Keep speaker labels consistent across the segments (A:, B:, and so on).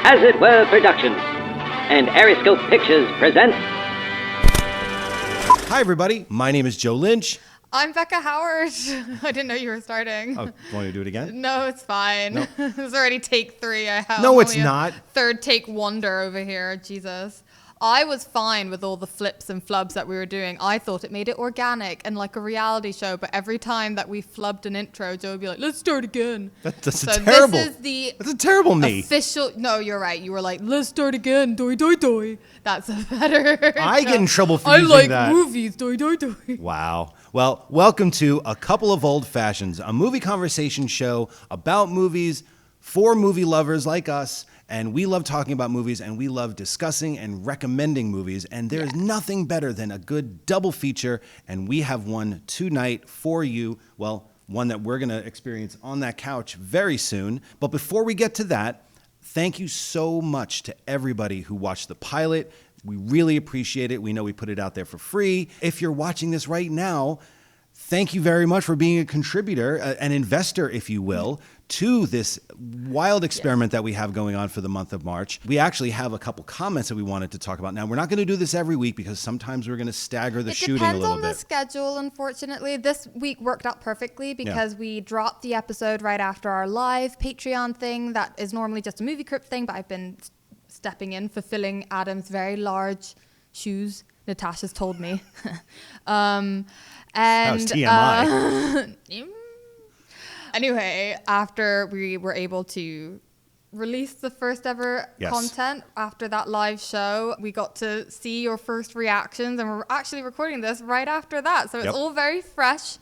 A: As It Were Productions and Aeroscope Pictures presents...
B: Hi, everybody. My name is Joe Lynch.
C: I'm Becca Howard. I didn't know you were starting.
B: Oh, want me to do it again?
C: No, it's fine.
B: No.
C: It's already take 3. I have
B: No, it's
C: only a
B: not.
C: Third take wonder over here. Jesus. I was fine with all the flips and flubs that we were doing. I thought it made it organic and like a reality show. But every time that we flubbed an intro, Joe would be like, "Let's start again."
B: That's
C: so
B: terrible.
C: This is the
B: That's a terrible me.
C: official. No, you're right. You were like, "Let's start again." Doi doi doi. That's a better.
B: I get in trouble for
C: I
B: using
C: like
B: that.
C: movies. Doi doi doi.
B: Wow. Well, welcome to A Couple of Old Fashions, a movie conversation show about movies for movie lovers like us. And we love talking about movies, and we love discussing and recommending movies. And there's nothing better than a good double feature. And we have one tonight for you. Well, one that we're going to experience on that couch very soon. But before we get to that, thank you so much to everybody who watched the pilot. We really appreciate it. We know we put it out there for free. If you're watching this right now, thank you very much for being a contributor, an investor, if you will, to this wild experiment that we have going on for the month of March. We actually have a couple comments that we wanted to talk about. Now, we're not going to do this every week because sometimes we're going to stagger the shooting a little bit.
C: It depends on the schedule, unfortunately. This week worked out perfectly because we dropped the episode right after our live Patreon thing that is normally just a movie crypt thing, but I've been stepping in, fulfilling Adam's very large shoes. Natasha's told me. And
B: that was TMI.
C: Anyway, after we were able to release the first ever content after that live show, we got to see your first reactions, and we're actually recording this right after that. So it's all very fresh,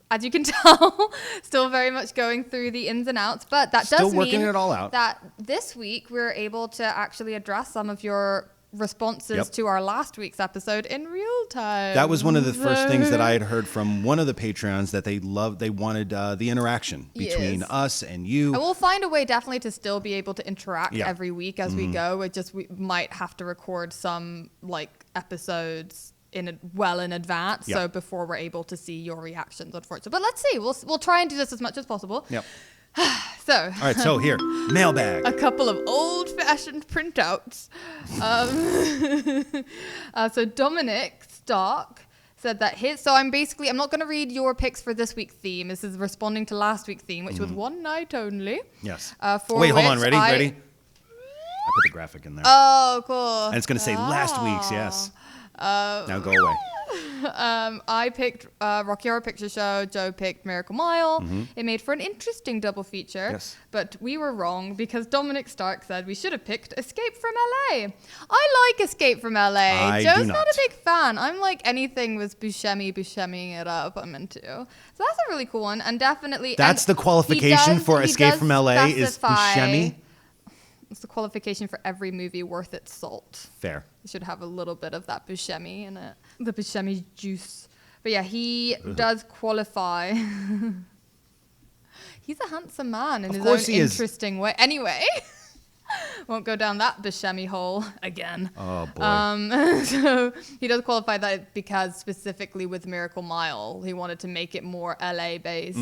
C: as you can tell, still very much going through the ins and outs. But that
B: Still
C: does
B: working
C: mean
B: it all out.
C: that this week we're able to actually address some of your responses to our last week's episode in real time.
B: That was one of the first things that I had heard from one of the Patreons, that they wanted the interaction between us and you.
C: And we'll find a way definitely to still be able to interact every week as we go. It just, we might have to record some like episodes in advance, so before we're able to see your reactions, unfortunately. But let's see, we'll try and do this as much as possible.
B: Yep.
C: So,
B: all right, so here, mailbag.
C: A couple of old-fashioned printouts. So Dominic Stark said that I'm not going to read your picks for this week's theme. This is responding to last week's theme, which was one night only.
B: Yes.
C: Wait,
B: hold on, ready? I put the graphic in there.
C: Oh, cool.
B: And it's going to say last week's, yes. Now go away.
C: I picked Rocky Horror Picture Show. Joe picked Miracle Mile. It made for an interesting double feature.
B: Yes.
C: But we were wrong because Dominic Stark said we should have picked Escape from LA. I like Escape from LA. Joe's not a big fan. I'm like anything with Buscemi it up, I'm into. So that's a really cool one. And definitely...
B: That's the qualification for Escape from LA is Buscemi?
C: It's the qualification for every movie worth its salt.
B: Fair.
C: You should have a little bit of that Buscemi in it. The Buscemi juice. But yeah, he does qualify. He's a handsome man in his own interesting way. Anyway, won't go down that Buscemi hole again.
B: Oh, boy.
C: So he does qualify that because specifically with Miracle Mile, he wanted to make it more LA-based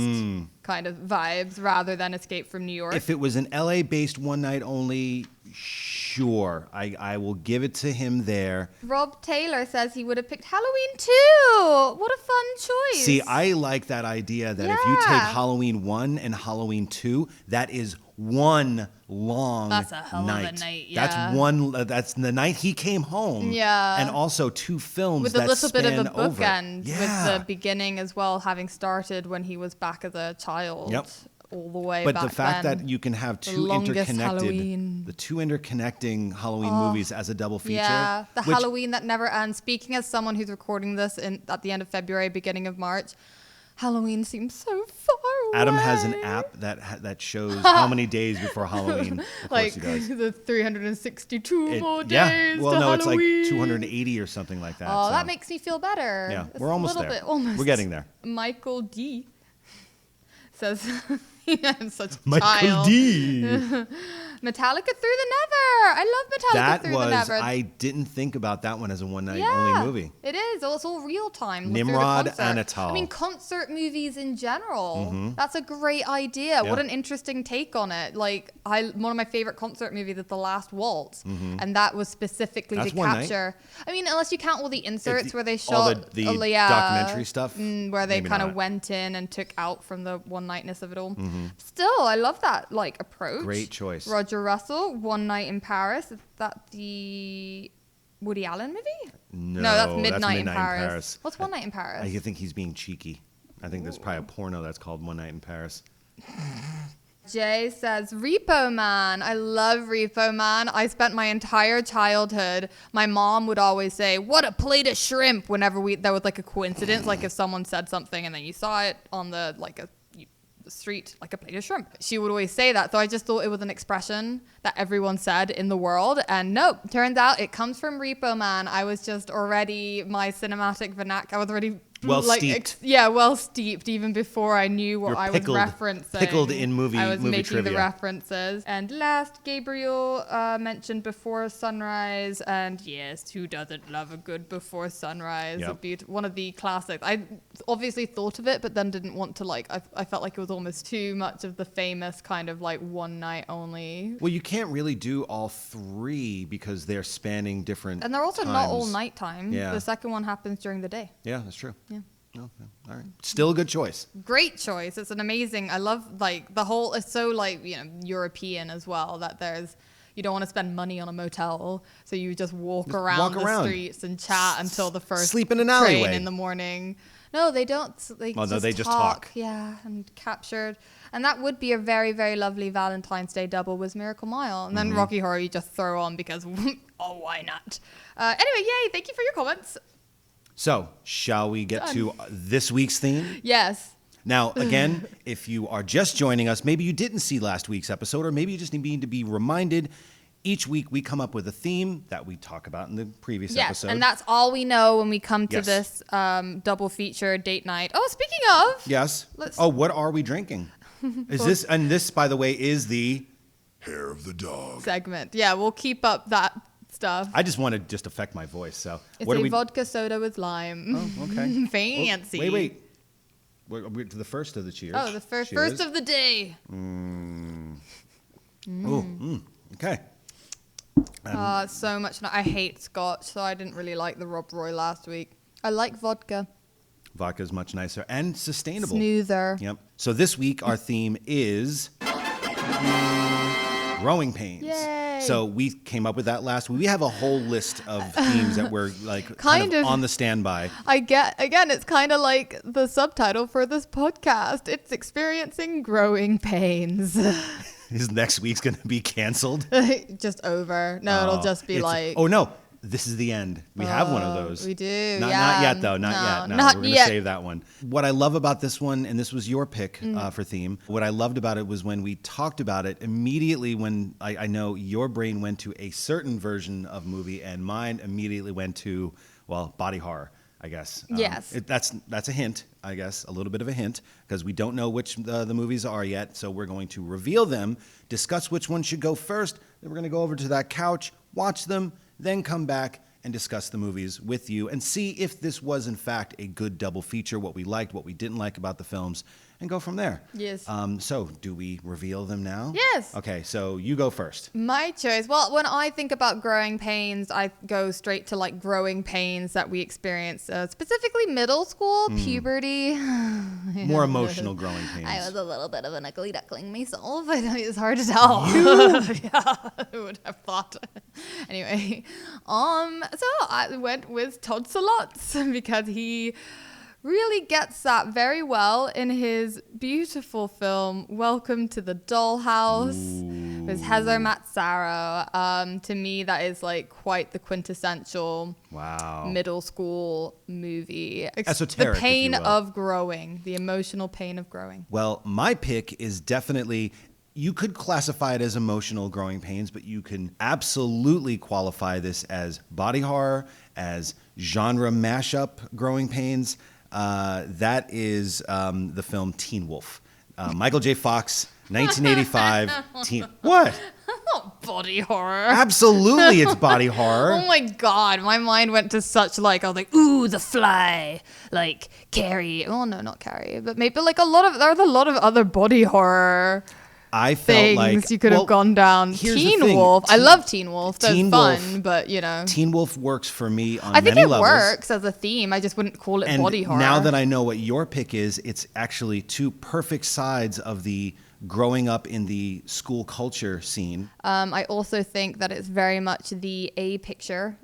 C: kind of vibes rather than Escape from New York.
B: If it was an LA-based one night only, sure, I will give it to him there.
C: Rob Taylor says he would have picked Halloween 2. What a fun choice.
B: See, I like that idea that if you take Halloween 1 and Halloween 2, that is one long night.
C: That's a hell of a night, yeah.
B: That's the night he came home.
C: Yeah.
B: And also 2 films
C: with
B: that
C: a little bit of a
B: over.
C: bookend with the beginning as well, having started when he was back as a child.
B: Yep.
C: All the way
B: but
C: back
B: the fact
C: then.
B: that you can have two interconnecting Halloween movies as a double feature.
C: Yeah, Halloween that never ends. Speaking as someone who's recording this at the end of February, beginning of March, Halloween seems so far away.
B: Adam has an app that shows how many days before Halloween. Of
C: like
B: course he does.
C: The 362 more days.
B: Yeah, well, no,
C: Halloween.
B: It's like 280 or something like that.
C: Oh,
B: so.
C: that makes me feel better.
B: Yeah,
C: It's
B: we're almost
C: a little
B: there.
C: Bit, almost.
B: We're getting there.
C: Michael D says, I'm such a
B: Michael
C: child.
B: D.
C: Metallica Through the Never. I love Metallica Through the Never.
B: I didn't think about that one as a one night only movie.
C: It is. It's all real time.
B: Nimrod Anatol.
C: I mean, concert movies in general. That's a great idea. What an interesting take on it. Like, one of my favorite concert movies is The Last Waltz, and that was specifically to capture. I mean, unless you count all the inserts where they shot
B: all the documentary stuff,
C: where they kind of went in and took out from the one nightness of it all. Still, I love that like approach.
B: Great choice.
C: Roger Russell, One Night in Paris. Is that the Woody Allen movie?
B: No,
C: that's Midnight in Paris. What's One Night in Paris?
B: I think he's being cheeky. I think there's probably a porno that's called One Night in Paris.
C: Jay says, Repo Man. I love Repo Man. I spent my entire childhood. My mom would always say, what a plate of shrimp, whenever there was like a coincidence, like if someone said something and then you saw it on the street, like a plate of shrimp. She would always say that. So I just thought it was an expression that everyone said in the world. And nope, turns out it comes from Repo Man. I was just already, my cinematic vernacular, I was already
B: steeped.
C: Well steeped even before I knew what I was referencing.
B: Pickled in movie
C: I was making
B: trivia.
C: the references. And last, Gabriel mentioned Before Sunrise. And yes, who doesn't love a good Before Sunrise?
B: Yep.
C: One of the classics. I obviously thought of it, but then didn't want to I felt like it was almost too much of the famous kind of like one night only.
B: Well, you can't really do all three because they're spanning different
C: And they're also
B: times.
C: not all nighttime.
B: Yeah.
C: The second one happens during the day.
B: Yeah, that's true.
C: Yeah.
B: Okay. All right. Still a good choice.
C: Great choice. It's an amazing. I love like the whole. It's so like European as well that you don't want to spend money on a motel, so you just walk around the streets and chat until the first
B: sleep in an alleyway
C: train in the morning. No, they don't. They just talk. Yeah, and captured. And that would be a very, very lovely Valentine's Day double was Miracle Mile. And then Rocky Horror you just throw on because, why not? Anyway, yay. Thank you for your comments.
B: So, shall we get to this week's theme?
C: Yes.
B: Now, again, if you are just joining us, maybe you didn't see last week's episode, or maybe you just need to be reminded. Each week we come up with a theme that we talk about in the previous episode.
C: Yes, and that's all we know when we come to this double feature date night. Oh, speaking of.
B: Yes. What are we drinking? This, by the way, is the Hair of the Dog
C: segment. Yeah, we'll keep up that stuff.
B: I just want to just affect my voice. So
C: it's a vodka soda with lime.
B: Oh, okay.
C: Fancy.
B: Oh, wait. We're to the first of the cheers.
C: Oh, the first of the day.
B: Okay.
C: So much. I hate Scotch, so I didn't really like the Rob Roy last week. I like vodka.
B: Vodka is much nicer and sustainable.
C: Smoother.
B: Yep. So this week our theme is growing pains.
C: Yay.
B: So we came up with that last week. We have a whole list of themes that we're like kind of on the standby.
C: It's kind of like the subtitle for this podcast. It's experiencing growing pains.
B: Is next week's going to be canceled?
C: Just over. No, it'll just be like...
B: Oh, no. This is the end. We have one of those.
C: We do,
B: Not yet, though. Not yet. No, we're going to save that one. What I love about this one, and this was your pick for theme, what I loved about it was when we talked about it, immediately when I know your brain went to a certain version of movie and mine immediately went to, body horror, I guess.
C: Yes.
B: That's a hint, I guess, a little bit of a hint, because we don't know which the movies are yet, so we're going to reveal them, discuss which one should go first, then we're going to go over to that couch, watch them, then come back and discuss the movies with you and see if this was, in fact, a good double feature, what we liked, what we didn't like about the films, and go from there.
C: Yes.
B: So do we reveal them now?
C: Yes.
B: Okay, so you go first.
C: My choice. Well, when I think about growing pains, I go straight to like growing pains that we experience, specifically middle school, puberty.
B: More emotional growing pains.
C: I was a little bit of an ugly duckling myself. I know it's hard to tell. Yeah, I would have thought. Anyway, so I went with Todd Solondz because he really gets that very well in his beautiful film Welcome to the Dollhouse with Heather Mazzaro. To me, that is like quite the quintessential middle school movie.
B: Esoteric,
C: the pain of growing, the emotional pain of growing.
B: Well, my pick is definitely... You could classify it as emotional growing pains, but you can absolutely qualify this as body horror, as genre mashup growing pains. That is the film Teen Wolf. Michael J. Fox, 1985. What?
C: body horror.
B: Absolutely, it's body horror.
C: Oh my God, my mind went to such like, I was like, ooh, The Fly, like Carrie. Oh no, not Carrie, but maybe like there's a lot of other body horror.
B: I felt
C: things you could have gone down. Teen Wolf. I love Teen Wolf. That's fun, but you know.
B: Teen Wolf works for me on
C: I think
B: many
C: it
B: levels.
C: works as a theme. I just wouldn't call it body horror.
B: Now that I know what your pick is, it's actually two perfect sides of the growing up in the school culture scene.
C: I also think that it's very much the A picture.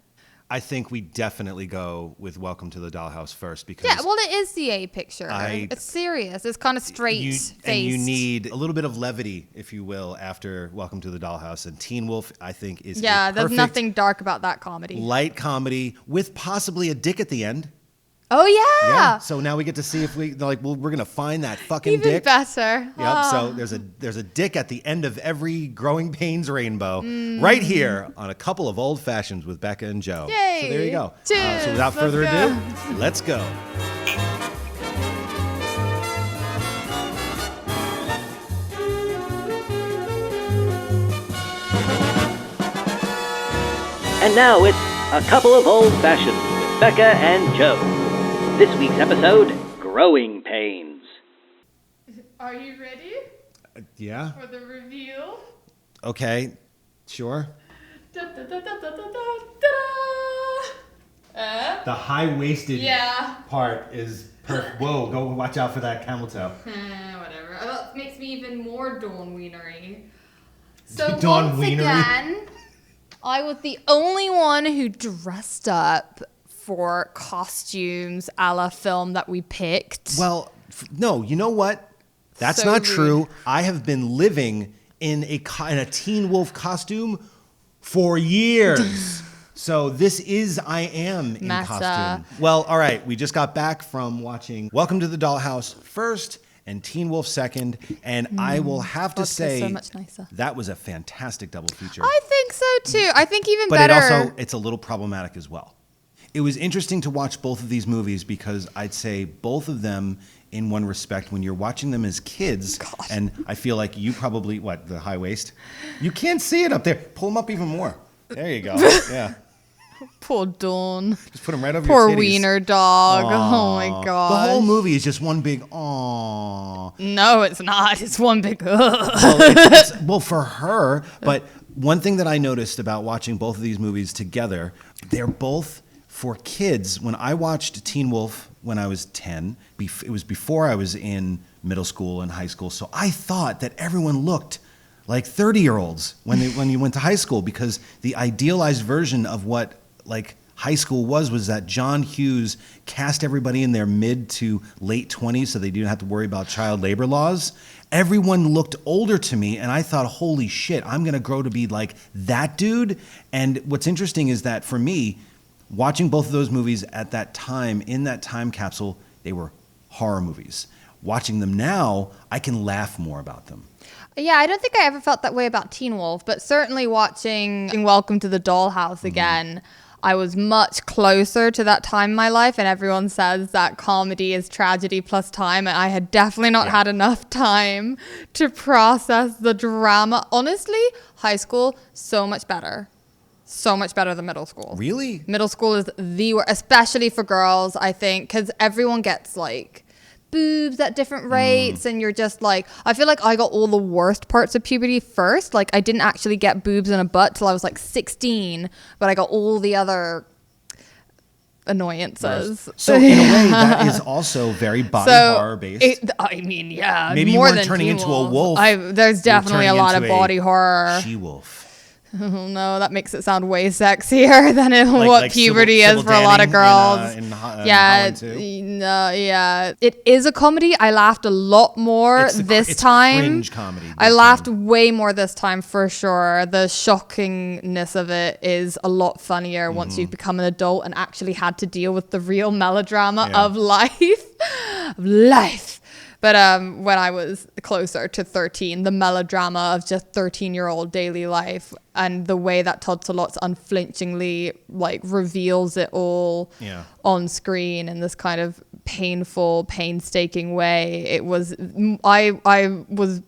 B: I think we definitely go with Welcome to the Dollhouse first because
C: it is the A picture. It's serious. It's kind of straight-faced.
B: And you need a little bit of levity, if you will, after Welcome to the Dollhouse. And Teen Wolf, I think, is
C: there's nothing dark about that comedy.
B: Light comedy with possibly a dick at the end.
C: Oh yeah.
B: So now we get to see if we're gonna find that fucking
C: Even
B: dick.
C: better.
B: Yep. So there's a dick at the end of every Growing Pains rainbow, right here on A Couple of Old Fashions with Becca and Joe.
C: Yay.
B: So there you go.
C: Cheers.
B: So without further ado, let's go.
A: And now it's A Couple of Old Fashions with Becca and Joe. This week's episode, Growing Pains.
C: Are you ready
B: Yeah.
C: for the reveal?
B: Okay. Sure.
C: Da, da, da, da, da, da, da, da.
B: The high-waisted
C: Yeah.
B: part is perfect. Whoa, go watch out for that camel toe.
C: Whatever. That makes me even more Dawn Wienery. So
B: Dawn
C: once
B: Wienery?
C: again, I was the only one who dressed up for costumes a la film that we picked.
B: Well, no, you know what? That's
C: So
B: not
C: rude.
B: true. I have been living in a Teen Wolf costume for years. So I am in
C: Massa.
B: costume. Well, all right. We just got back from watching Welcome to the Dollhouse first and Teen Wolf second. And I will have to
C: Vodka's
B: say
C: so much nicer.
B: that was a fantastic double feature.
C: I think so too. I think even
B: But
C: better.
B: it's a little problematic as well. It was interesting to watch both of these movies because I'd say both of them, in one respect, when you're watching them as kids, and I feel like you probably, the high waist? You can't see it up there. Pull them up even more. There you go. Yeah.
C: Poor Dawn.
B: Just put them right over
C: Poor
B: your titties.
C: wiener dog.
B: Aww.
C: Oh my god.
B: The whole movie is just one big aww.
C: No, it's not. It's one big.
B: Well, for her, but one thing that I noticed about watching both of these movies together, they're both for kids. When I watched Teen Wolf when I was 10, it was before I was in middle school and high school, so I thought that everyone looked like 30-year-olds when you went to high school because the idealized version of what high school was that John Hughes cast everybody in their mid to late 20s so they didn't have to worry about child labor laws. Everyone looked older to me, and I thought, holy shit, I'm going to grow to be like that dude. And what's interesting is that for me, watching both of those movies at that time, in that time capsule, they were horror movies. Watching them now, I can laugh more about them.
C: Yeah, I don't think I ever felt that way about Teen Wolf, but certainly watching Welcome to the Dollhouse again, I was much closer to that time in my life, and everyone says that comedy is tragedy plus time, and I had definitely not had enough time to process the drama. Honestly, high school, so much better. So much better than middle school.
B: Really?
C: Middle school is the worst, especially for girls, I think, because everyone gets boobs at different rates, and you're just I feel like I got all the worst parts of puberty first. I didn't actually get boobs and a butt till I was 16, but I got all the other annoyances.
B: So in a way, that is also very body horror based. Maybe you
C: more
B: weren't
C: than
B: turning
C: Teen
B: into a wolf.
C: There's definitely a lot of body horror.
B: She-wolf.
C: Oh no, that makes it sound way sexier than what puberty is for a lot of girls. It is a comedy. I laughed a lot more this time.
B: Cringe comedy.
C: I laughed way more this time for sure. The shockingness of it is a lot funnier once you've become an adult and actually had to deal with the real melodrama of life. But when I was closer to 13, the melodrama of just 13-year-old daily life and the way that Todd Solondz unflinchingly reveals it all on screen in this kind of painful, painstaking way. It was I was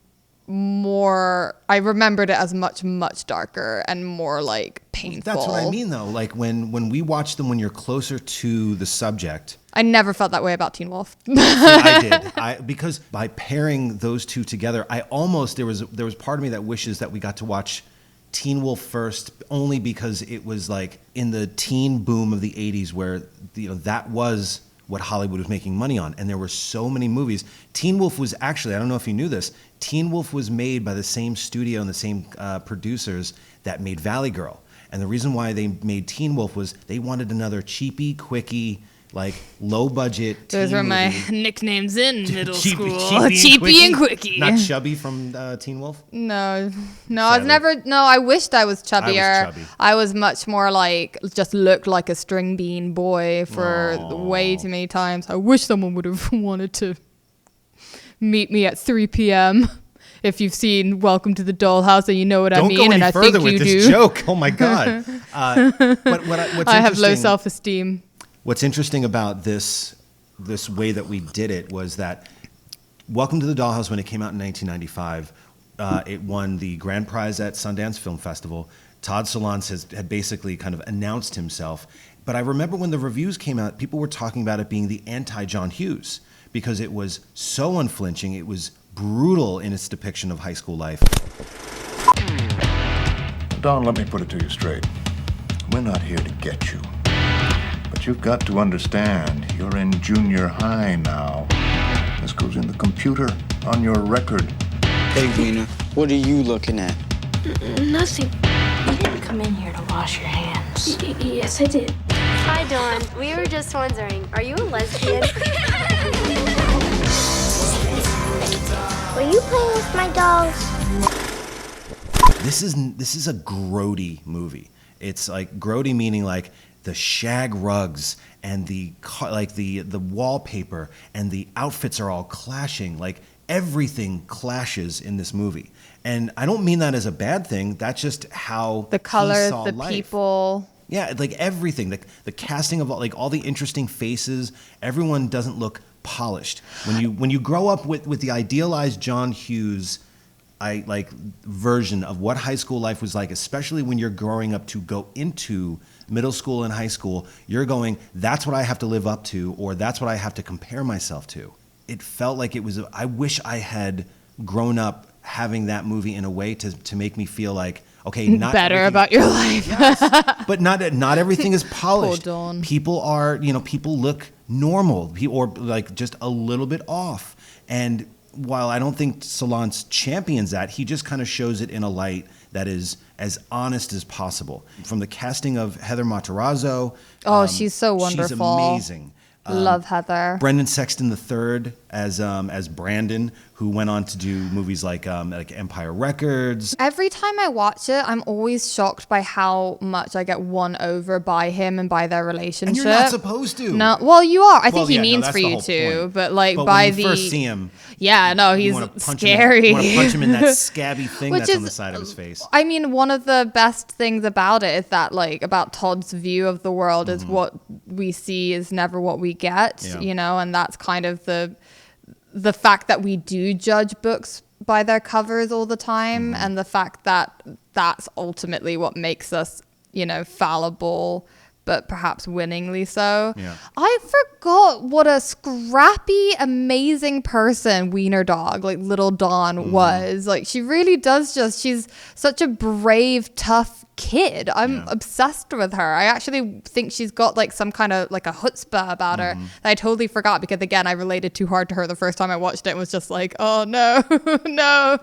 C: more, I remembered it as much, much darker and more like painful.
B: That's what I mean though. Like when we watch them, when you're closer to the subject.
C: I never felt that way about Teen Wolf.
B: See, I did. Because by pairing those two together, I almost, there was part of me that wishes that we got to watch Teen Wolf first, only because it was like in the teen boom of the 80s where, that was what Hollywood was making money on. And there were so many movies. Teen Wolf was actually, I don't know if you knew this, Teen Wolf was made by the same studio and the same producers that made Valley Girl. And the reason why they made Teen Wolf was they wanted another cheapy, quickie, like low budget.
C: Those were my
B: movie.
C: nicknames in middle school.
B: Cheapy and quickie. Not Chubby from Teen Wolf?
C: No, I was never. No, I wished I was chubbier. I was much more like, just looked like a string bean boy for way too many times. I wish someone would have wanted to meet me at 3 p.m. If you've seen Welcome to the Dollhouse, and you know what I mean,
B: Don't go any
C: and
B: further
C: I think
B: with
C: you
B: this
C: do.
B: joke. Oh my god! But what's
C: I have low self-esteem.
B: What's interesting about this way that we did it was that Welcome to the Dollhouse, when it came out in 1995, it won the grand prize at Sundance Film Festival. Todd Solondz had basically kind of announced himself. But I remember when the reviews came out, people were talking about it being the anti-John Hughes because it was so unflinching. It was brutal in its depiction of high school life.
D: Don, let me put it to you straight. We're not here to get you. But you've got to understand, you're in junior high now. This goes in the computer on your record.
E: Hey, Wiener, what are you looking at?
F: Nothing. You didn't come in here to wash your hands. Yes, I did.
G: Hi, Dawn. We were just wondering, are you a lesbian?
F: Were you playing with my dolls?
B: This is a grody movie. It's like grody meaning like the shag rugs and the wallpaper and the outfits are all clashing. Like everything clashes in this movie. And I don't mean that as a bad thing. That's just how
C: The colors,
B: he saw
C: the
B: life.
C: people.
B: Yeah, like everything. The casting of all the interesting faces. Everyone doesn't look polished. When you grow up with the idealized John Hughes version of what high school life was like, especially when you're growing up to go into middle school and high school, you're going, that's what I have to live up to, or that's what I have to compare myself to. It felt like it was, I wish I had grown up having that movie in a way to make me feel like, okay, not
C: better about your life.
B: Yes, but not everything is polished.
C: Hold on.
B: People look normal or like just a little bit off. And while I don't think Solondz champions that, he just kind of shows it in a light that is as honest as possible. From the casting of Heather Matarazzo.
C: She's so wonderful.
B: She's amazing.
C: Love Heather.
B: Brendan Sexton III as Brandon, who went on to do movies like Empire Records.
C: Every time I watch it, I'm always shocked by how much I get won over by him and by their relationship.
B: And you're not supposed to.
C: No, well, you are. I think he
B: yeah,
C: means
B: that's
C: for
B: the
C: you
B: whole
C: to,
B: point.
C: but like
B: But
C: by
B: when you first see him,
C: yeah, no, he's scary.
B: You want to punch him in that scabby thing
C: Which
B: that's
C: is,
B: on the side of his face.
C: I mean, one of the best things about it is that, like, about Todd's view of the world is what we see is never what we get, you know, and that's kind of the fact that we do judge books by their covers all the time, and the fact that that's ultimately what makes us, you know, fallible, but perhaps winningly so.
B: Yeah.
C: I forgot what a scrappy, amazing person Wiener Dog, like little Dawn, was. Like, she really does she's such a brave, tough kid. I'm obsessed with her. I actually think she's got like some kind of like a chutzpah about her that I totally forgot, because again, I related too hard to her the first time I watched it and was just like, oh no,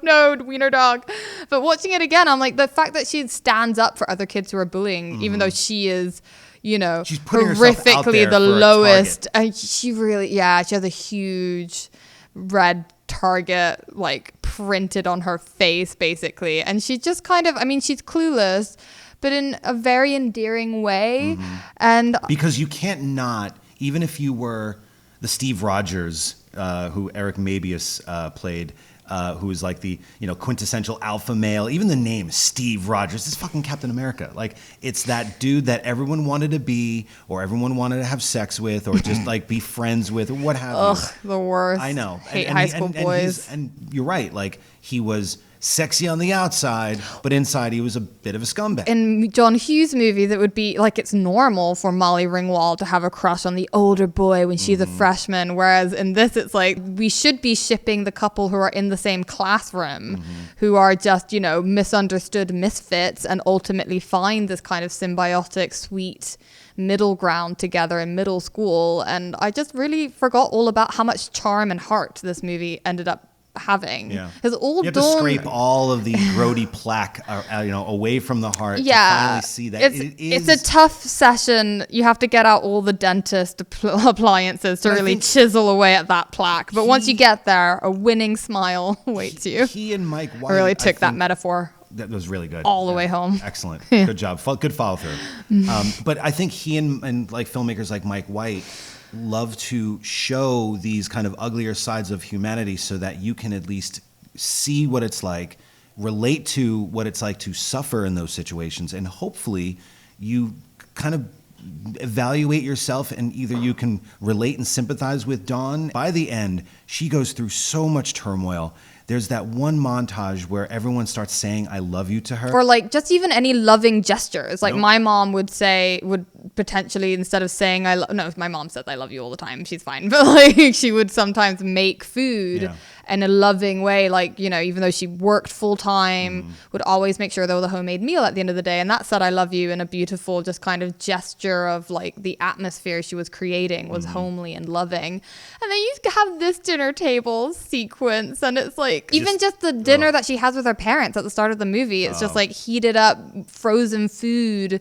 C: no, Wiener Dog. But watching it again, I'm like, the fact that she stands up for other kids who are bullying, even though she is, you know,
B: She's putting herself out
C: horrifically
B: there
C: the
B: for a
C: lowest.
B: target.
C: And she really, she has a huge red target like printed on her face basically, and she just kind of, I mean, she's clueless but in a very endearing way. And
B: because you can't not, even if you were the Steve Rogers who Eric Mabius played, who is like the, you know, quintessential alpha male. Even the name Steve Rogers is fucking Captain America. Like, it's that dude that everyone wanted to be, or everyone wanted to have sex with, or just like be friends with, or what have you.
C: the worst.
B: I know.
C: Hate high school boys.
B: And you're right. Like, he was sexy on the outside, but inside he was a bit of a scumbag.
C: In John Hughes movies, it would be like it's normal for Molly Ringwald to have a crush on the older boy when she's a freshman, whereas in this it's like we should be shipping the couple who are in the same classroom, who are just, you know, misunderstood misfits and ultimately find this kind of symbiotic, sweet middle ground together in middle school. And I just really forgot all about how much charm and heart this movie ended up having.
B: Yeah.
C: Because all
B: you have to scrape all of the grody plaque, away from the heart. To finally see that
C: it's a tough session. You have to get out all the dentist appliances to really chisel away at that plaque. But once you get there, a winning smile awaits you.
B: He and Mike White,
C: I really took that metaphor.
B: That was really good.
C: All the way home.
B: Excellent. Good job. Good follow through. But I think he and like filmmakers like Mike White love to show these kind of uglier sides of humanity so that you can at least see what it's like, relate to what it's like to suffer in those situations, and hopefully you kind of evaluate yourself and either you can relate and sympathize with Dawn. By the end, she goes through so much turmoil. There's that one montage where everyone starts saying "I love you" to her.
C: Or like just even any loving gestures. Like my mom would potentially, instead of saying my mom says "I love you" all the time. She's fine. But like she would sometimes make food in a loving way. Like, you know, even though she worked full time, would always make sure there was a homemade meal at the end of the day. And that said "I love you" in a beautiful just kind of gesture of like the atmosphere she was creating was homely and loving. And then you have this dinner table sequence and it's like, even just the dinner that she has with her parents at the start of the movie, it's just like heated up frozen food,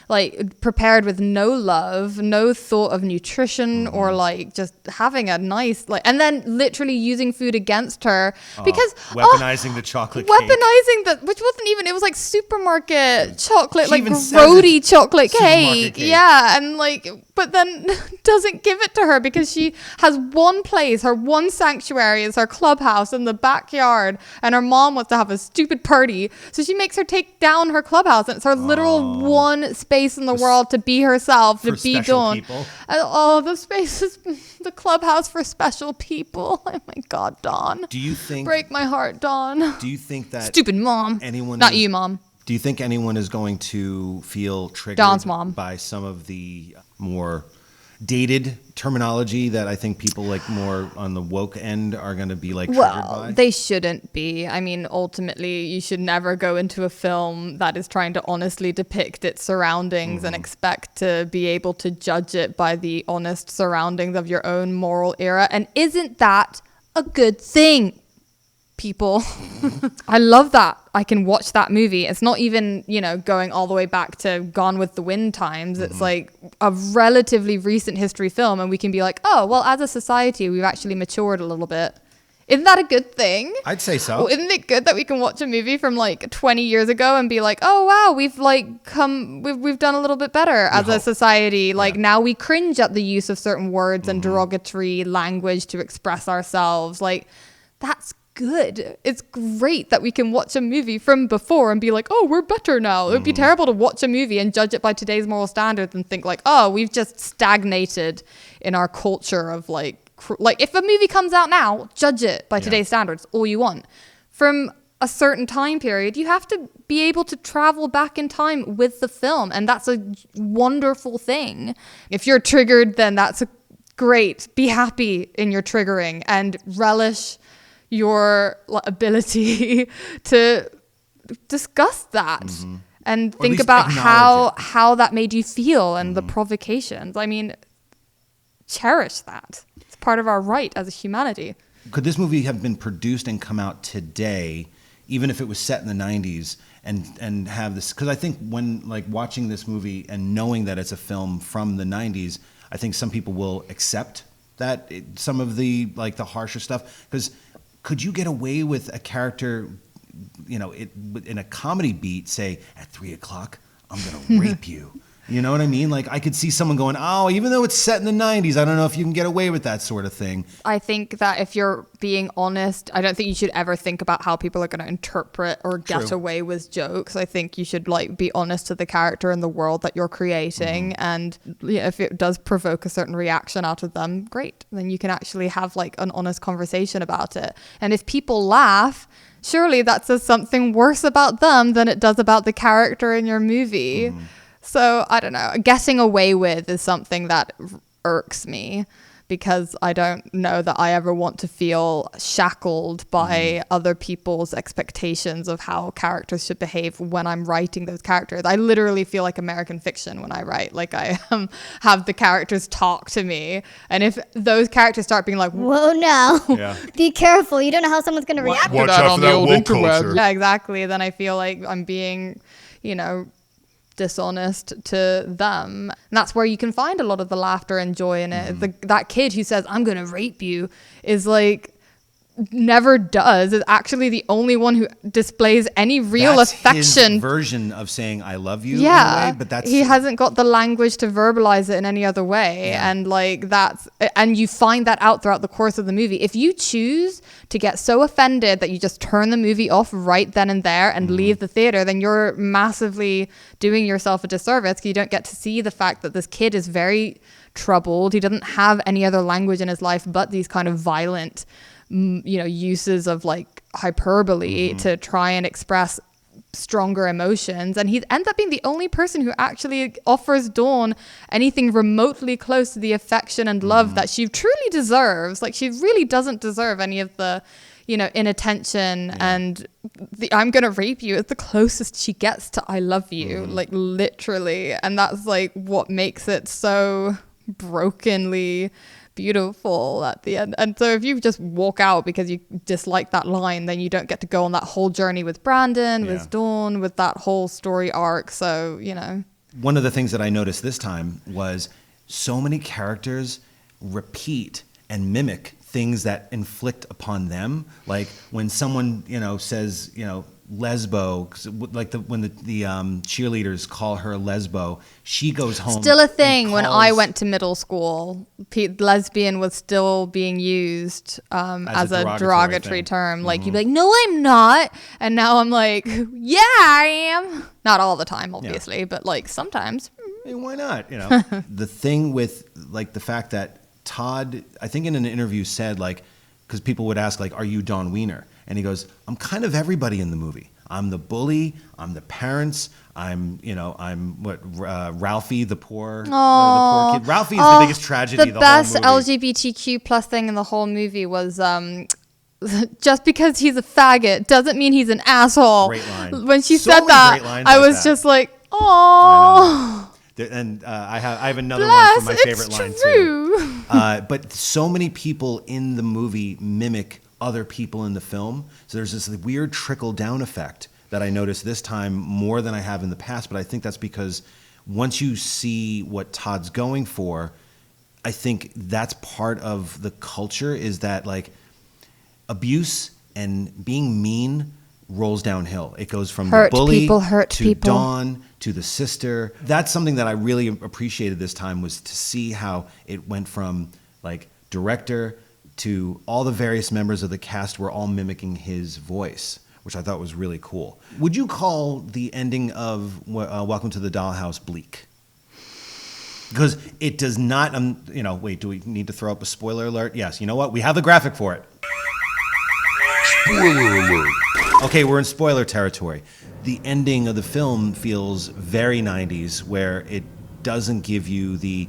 C: like prepared with no love, no thought of nutrition or like just having a nice, like, and then literally using food against her because
B: weaponizing the chocolate cake.
C: Which wasn't even, it was like supermarket chocolate, like grody chocolate cake. Yeah. And like, but then doesn't give it to her because she has one place, her one sanctuary is her clubhouse in the backyard, and her mom wants to have a stupid party. So she makes her take down her clubhouse, and it's her literal one space in the world to be herself, to be Dawn. The space is the clubhouse for special people. Oh my God, Dawn.
B: Do you think...
C: Break my heart, Dawn.
B: Do you think that...
C: Stupid mom. You, Mom.
B: Do you think anyone is going to feel triggered
C: Dawn's mom
B: by some of the more dated terminology that I think people like more on the woke end are going to be like triggered by?
C: They shouldn't be. I mean, ultimately, you should never go into a film that is trying to honestly depict its surroundings and expect to be able to judge it by the honest surroundings of your own moral era. And isn't that a good thing, people? I love that I can watch that movie. It's not even, you know, going all the way back to Gone with the Wind times. It's like a relatively recent history film, and we can be like, oh, well, as a society, we've actually matured a little bit. Isn't that a good thing?
B: I'd say so.
C: Well, isn't it good that we can watch a movie from like 20 years ago and be like, oh wow, we've done a little bit better as a society. Like now we cringe at the use of certain words and derogatory language to express ourselves. Like that's good. It's great that we can watch a movie from before and be like, oh, we're better now. It would be terrible to watch a movie and judge it by today's moral standards and think like, oh, we've just stagnated in our culture of like if a movie comes out now, judge it by today's standards all you want. From a certain time period, you have to be able to travel back in time with the film, and that's a wonderful thing. If you're triggered, then that's great. Be happy in your triggering and relish your ability to discuss that and think about how that made you feel and the provocations. I mean, cherish that. It's part of our right as a humanity.
B: Could this movie have been produced and come out today, even if it was set in the 90s, and have this? Because I think when like watching this movie and knowing that it's a film from the 90s, I think some people will accept that some of the like the harsher stuff. Because could you get away with a character, you know, in a comedy beat, say at 3:00 I'm gonna rape you? You know what I mean? Like I could see someone going, oh, even though it's set in the 90s, I don't know if you can get away with that sort of thing.
C: I think that if you're being honest, I don't think you should ever think about how people are going to interpret or get away with jokes. I think you should like be honest to the character and the world that you're creating. And if it does provoke a certain reaction out of them, great. Then you can actually have like an honest conversation about it. And if people laugh, surely that says something worse about them than it does about the character in your movie. So I don't know. Getting away with is something that irks me, because I don't know that I ever want to feel shackled by other people's expectations of how characters should behave when I'm writing those characters. I literally feel like American fiction when I write. Like, I have the characters talk to me. And if those characters start being like,
H: whoa, no. Be careful. You don't know how someone's going to react.
I: Watch out for that woke culture.
C: Yeah, exactly. Then I feel like I'm being, dishonest to them. And that's where you can find a lot of the laughter and joy in it. That kid who says, I'm gonna rape you, is like, never does, is actually the only one who displays any real affection.
B: His version of saying I love you,
C: yeah,
B: in a way, but
C: he hasn't got the language to verbalize it in any other way. And and you find that out throughout the course of the movie. If you choose to get so offended that you just turn the movie off right then and there and leave the theater, then you're massively doing yourself a disservice, because you don't get to see the fact that this kid is very troubled. He doesn't have any other language in his life but these kind of violent uses of like hyperbole to try and express stronger emotions. And he ends up being the only person who actually offers Dawn anything remotely close to the affection and love that she truly deserves. Like, she really doesn't deserve any of the inattention, and the I'm gonna rape you is the closest she gets to I love you, like, literally. And that's like what makes it so brokenly beautiful at the end. And so if you just walk out because you dislike that line, then you don't get to go on that whole journey with Brandon, with Dawn, with that whole story arc. So,
B: one of the things that I noticed this time was so many characters repeat and mimic things that inflict upon them. Like when someone, says, lesbo, when the cheerleaders call her lesbo, she goes home.
C: Still a thing. When I went to middle school, lesbian was still being used as a derogatory term. Like, you'd be like, no, I'm not. And now I'm like, yeah, I am. Not all the time, obviously, but like sometimes.
B: Hey, why not? The thing with like the fact that Todd, I think in an interview said, like, because people would ask, like, are you Dawn Wiener? And he goes, I'm kind of everybody in the movie. I'm the bully. I'm the parents. I'm Ralphie, the poor kid. Ralphie is the biggest tragedy of the
C: best
B: whole movie.
C: LGBTQ plus thing in the whole movie was just because he's a faggot doesn't mean he's an asshole.
B: Great line.
C: When she
B: So
C: said
B: many
C: that,
B: great lines
C: I
B: like
C: was
B: that.
C: just like, oh.
B: And I have another one from my favorite line too. But so many people in the movie mimic other people in the film. So there's this weird trickle down effect that I noticed this time more than I have in the past. But I think that's because once you see what Todd's going for, I think that's part of the culture, is that like abuse and being mean rolls downhill. It goes from the bully to Dawn to the sister. That's something that I really appreciated this time, was to see how it went from like director to all the various members of the cast were all mimicking his voice, which I thought was really cool. Would you call the ending of Welcome to the Dollhouse bleak? Because it does not, wait, do we need to throw up a spoiler alert? Yes, you know what? We have the graphic for it.
I: Spoiler alert.
B: Okay, we're in spoiler territory. The ending of the film feels very 90s, where it doesn't give you the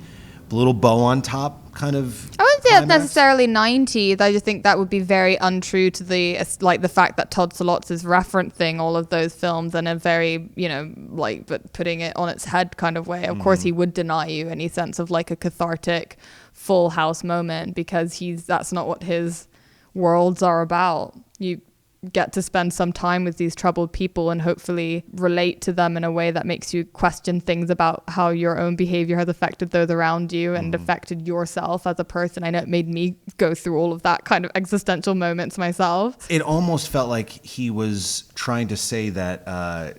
B: little bow on top kind of.
C: I wouldn't say that's necessarily 90s. I just think that would be very untrue to the fact that Todd Solondz is referencing all of those films in a very, but putting it on its head kind of way. Of course, he would deny you any sense of like a cathartic Full House moment, because that's not what his worlds are about. You get to spend some time with these troubled people and hopefully relate to them in a way that makes you question things about how your own behavior has affected those around you and affected yourself as a person. I know it made me go through all of that kind of existential moments myself.
B: It almost felt like he was trying to say that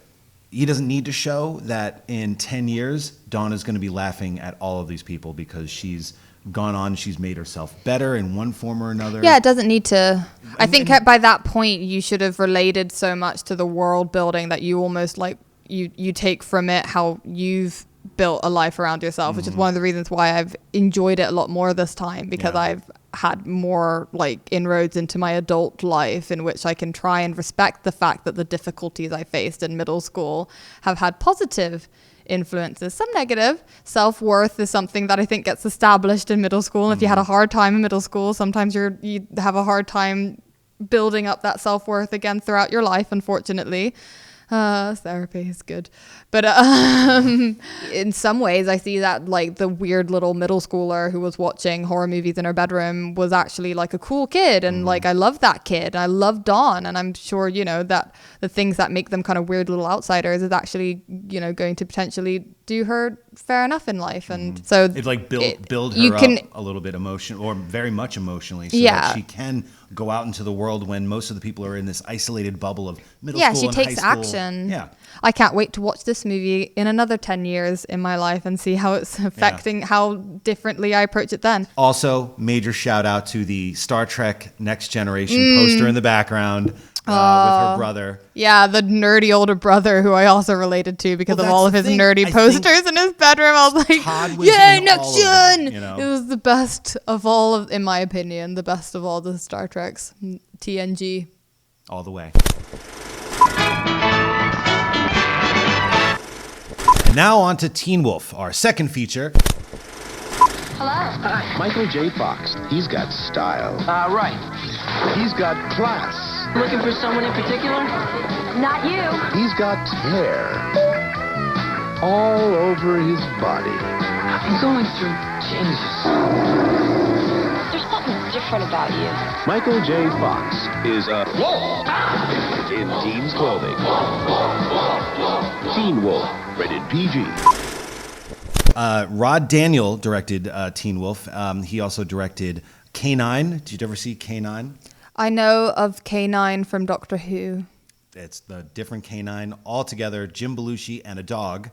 B: he doesn't need to show that in 10 years, Dawn is going to be laughing at all of these people because she's gone on, she's made herself better in one form or another.
C: Yeah, it doesn't need to. I think by that point you should have related so much to the world building that you almost like you take from it how you've built a life around yourself, which is one of the reasons why I've enjoyed it a lot more this time, because I've had more like inroads into my adult life in which I can try and respect the fact that the difficulties I faced in middle school have had positive influences, some negative. Self-worth is something that I think gets established in middle school. And if you had a hard time in middle school, sometimes you have a hard time building up that self-worth again throughout your life, unfortunately. Therapy is good. But in some ways, I see that like the weird little middle schooler who was watching horror movies in her bedroom was actually like a cool kid. And like, I love that kid. I love Dawn. And I'm sure, you know, that the things that make them kind of weird little outsiders is actually, you know, going to potentially do her fair enough in life. And so
B: it's like build her up a little bit emotional, or very much emotionally, so that she can go out into the world when most of the people are in this isolated bubble of middle school and high school. Yeah, she takes
C: action.
B: Yeah.
C: I can't wait to watch this movie in another 10 years in my life and see how it's affecting how differently I approach it then.
B: Also, major shout out to the Star Trek Next Generation poster in the background with her brother.
C: Yeah, the nerdy older brother who I also related to because of all of his nerdy posters in his bedroom. I was like, yay, Next Gen! You know? It was the best of all of, in my opinion, the best of all the Star Treks. TNG.
B: All the way. And now on to Teen Wolf, our second feature.
G: Hello.
I: Hi, Michael J. Fox. He's got style.
J: Right.
I: He's got class.
J: Looking for someone in particular?
G: Not you.
I: He's got hair all over his body.
J: I'm going through changes.
F: There's something different about you.
I: Michael J. Fox is a wolf in teens clothing. Teen Wolf, rated PG.
B: Rod Daniel directed Teen Wolf. He also directed K9. Did you ever see K9?
C: I know of K9 from Doctor Who.
B: It's the different K9 all together, Jim Belushi and a dog.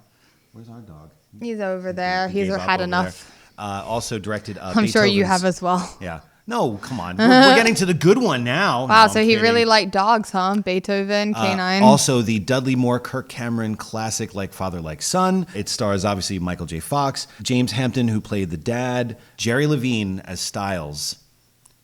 B: Where's our dog?
C: He's over there. He's had enough.
B: Also directed
C: I'm sure you have as well.
B: Yeah. No, come on. We're getting to the good one now.
C: Wow,
B: no,
C: so he really liked dogs, huh? Beethoven, K9.
B: Also, the Dudley Moore, Kirk Cameron classic Like Father, Like Son. It stars, obviously, Michael J. Fox, James Hampton, who played the dad, Jerry Levine as Styles.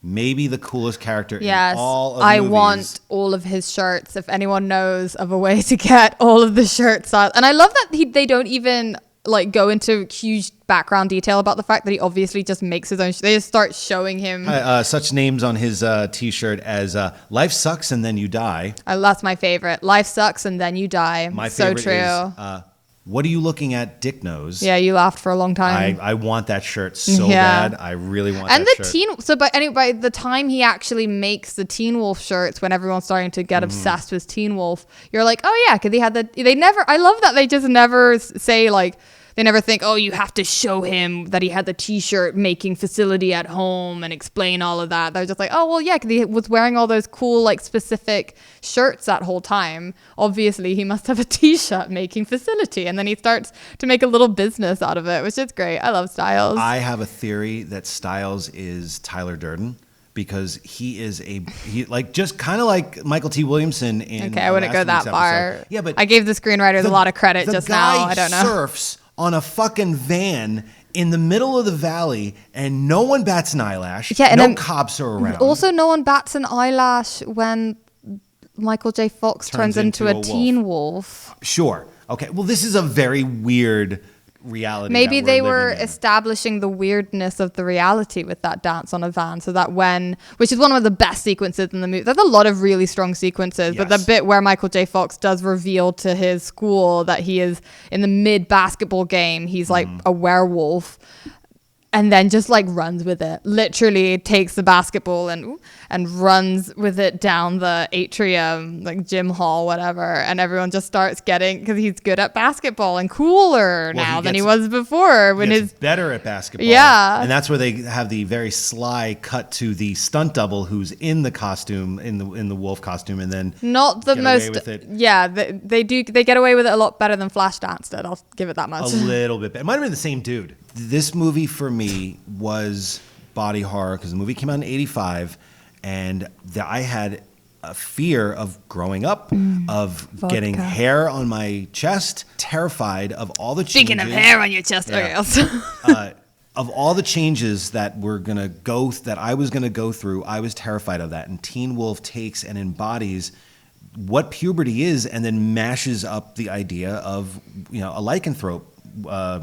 B: Maybe the coolest character in all of the movies. I
C: want all of his shirts. If anyone knows of a way to get all of the shirts out. And I love that they don't even like go into huge background detail about the fact that he obviously just makes his own. They just start showing him
B: such names on his T-shirt as "Life sucks and then you die."
C: That's my favorite. Life sucks and then you die.
B: My
C: so
B: favorite
C: true.
B: Is, what are you looking at, Dick Nose?
C: Yeah, you laughed for a long time.
B: I want that shirt so bad. I really want that shirt.
C: And by the time he actually makes the Teen Wolf shirts, when everyone's starting to get obsessed with Teen Wolf, you're like, oh yeah, because I love that they just never say like, they never think, oh, you have to show him that he had the T-shirt making facility at home and explain all of that. They're just like, oh, well, yeah, because he was wearing all those cool, like, specific shirts that whole time. Obviously, he must have a T-shirt making facility. And then he starts to make a little business out of it, which is great. I love Styles.
B: I have a theory that Styles is Tyler Durden. Because he is just kind of like Michael T. Williamson in.
C: Okay, I wouldn't go that far.
B: Yeah, but
C: I gave the screenwriters a lot of credit just now. I don't know.
B: The guy surfs on a fucking van in the middle of the valley, and no one bats an eyelash. Yeah, and no cops are around.
C: Also, no one bats an eyelash when Michael J. Fox turns into a teen wolf.
B: Sure. Okay. Well, this is a very weird reality.
C: Maybe they were establishing the weirdness of the reality with that dance on a van, so that which is one of the best sequences in the movie. There's a lot of really strong sequences, but the bit where Michael J. Fox does reveal to his school that he is in the mid basketball game, he's like a werewolf. And then just like runs with it. Literally takes the basketball and runs with it down the atrium, like gym hall, whatever. And everyone just starts because he's good at basketball and cooler now than he was before.
B: He's better at basketball.
C: Yeah.
B: And that's where they have the very sly cut to the stunt double who's in the costume, in the wolf costume, and then
C: not the most. Away with it. Yeah, they get away with it a lot better than Flashdance did. I'll give it that much.
B: A little bit. It might have been the same dude. This movie for me was body horror because the movie came out in 1985, and I had a fear of growing up, of getting hair on my chest, terrified of all the changes.
C: Speaking of hair on your chest,
B: of all the changes that I was gonna go through, I was terrified of that. And Teen Wolf takes and embodies what puberty is, and then mashes up the idea of a lycanthrope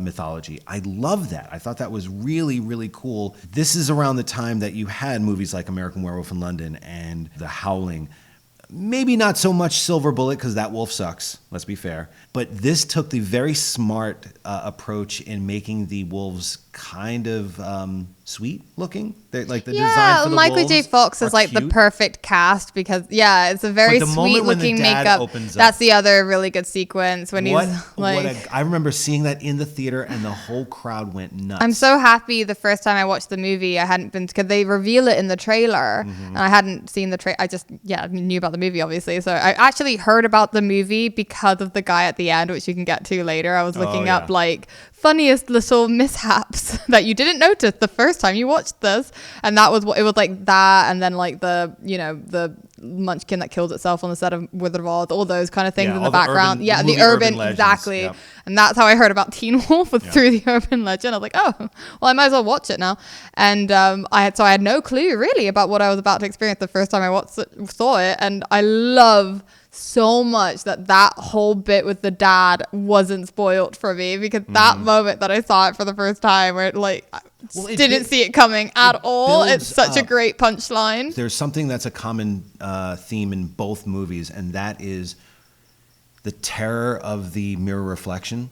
B: mythology. I love that. I thought that was really, really cool. This is around the time that you had movies like American Werewolf in London and The Howling. Maybe not so much Silver Bullet, because that wolf sucks, let's be fair. But this took the very smart approach in making the wolves kind of sweet looking. Like the design for the
C: Michael
B: wolves
C: J. Fox is like
B: cute.
C: the perfect cast because it's a very sweet looking makeup. That's the other really good sequence when
B: I remember seeing that in the theater and the whole crowd went nuts.
C: I'm so happy the first time I watched the movie I hadn't been, because they reveal it in the trailer and I hadn't seen the trailer. I just knew about the movie obviously, so I actually heard about the movie because of the guy at the end, which you can get to later. I was looking up like funniest little mishaps that you didn't notice the first time you watched this, and that was what it was like. That, and then like the munchkin that kills itself on the set of Wizard of Oz, all those kind of things in the background. The urban legends, exactly. Yep. And that's how I heard about Teen Wolf, was through the urban legend. I was like, oh, well, I might as well watch it now. And I had no clue really about what I was about to experience the first time I saw it, and I love so much that whole bit with the dad wasn't spoiled for me, because that moment that I saw it for the first time, where didn't see it coming at all. It's such a great punchline.
B: There's something that's a common theme in both movies, and that is the terror of the mirror reflection.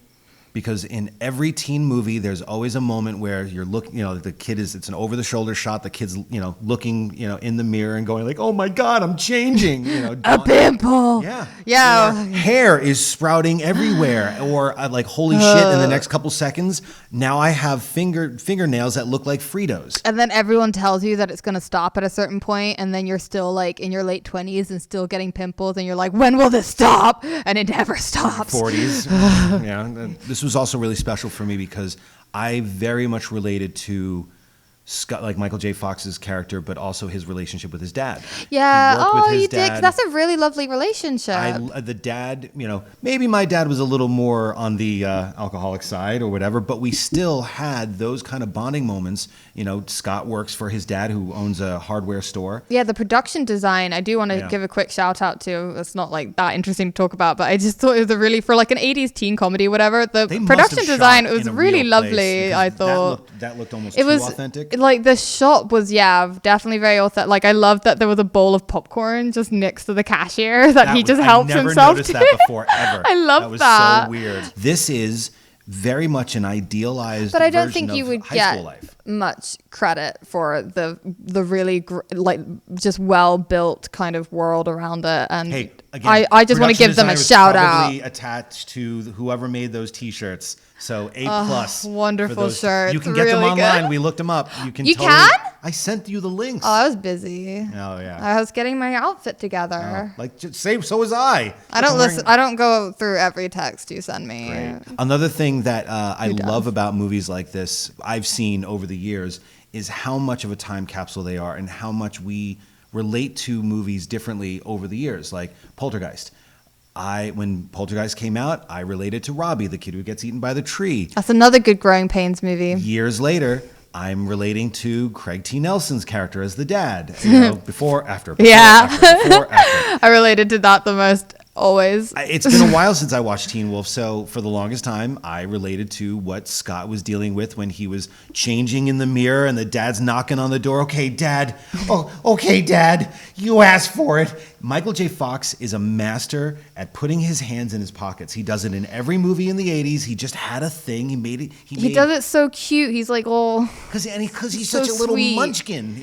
B: Because in every teen movie, there's always a moment where you're looking, the kid it's an over-the-shoulder shot. The kid's, looking, in the mirror and going like, "Oh my God, I'm changing."
C: A pimple.
B: Yeah. Or hair is sprouting everywhere, or like, holy shit! In the next couple seconds, now I have fingernails that look like Fritos.
C: And then everyone tells you that it's going to stop at a certain point, and then you're still like in your late 20s and still getting pimples, and you're like, when will this stop? And it never stops.
B: 40s. This was also really special for me because I very much related to Scott, like Michael J. Fox's character, but also his relationship with his dad.
C: Yeah. You did. That's a really lovely relationship.
B: The dad, maybe my dad was a little more on the alcoholic side or whatever, but we still had those kind of bonding moments. Scott works for his dad, who owns a hardware store.
C: Yeah, the production design, I do want to give a quick shout out to. It's not like that interesting to talk about, but I just thought it was for like an 80s teen comedy, whatever. The production design was really lovely, I thought.
B: That looked almost too authentic.
C: Like the shot was definitely very authentic. Like I loved that there was a bowl of popcorn just next to the cashier that he just helps himself to.
B: I've never noticed that before ever.
C: I love
B: that. Was
C: that.
B: So weird. This is very much an idealized
C: but I don't think you would get
B: life.
C: Much credit for the really just well built kind of world around it. And
B: hey, again,
C: I just want to give them a shout out.
B: Probably attached to whoever made those T-shirts. So A+.
C: Wonderful shirt.
B: You can get them online. Good. We looked them up. You can. I sent you the links.
C: Oh, I was busy.
B: Oh yeah.
C: I was getting my outfit together.
B: So was I.
C: I don't listen. I don't go through every text you send me.
B: Great. Another thing that I love about movies like this, I've seen over the years, is how much of a time capsule they are and how much we relate to movies differently over the years. Like Poltergeist. When Poltergeist came out, I related to Robbie, the kid who gets eaten by the tree.
C: That's another good Growing Pains movie.
B: Years later, I'm relating to Craig T. Nelson's character as the dad. Before, after.
C: I related to that the most. Always.
B: It's been a while since I watched Teen Wolf, so for the longest time, I related to what Scott was dealing with when he was changing in the mirror and the dad's knocking on the door. Okay, Dad. Oh, okay, Dad. You asked for it. Michael J. Fox is a master at putting his hands in his pockets. He does it in every movie in the 80s. He just had a thing. He made it.
C: He does it so cute. He's like,
B: because he's so such a little munchkin,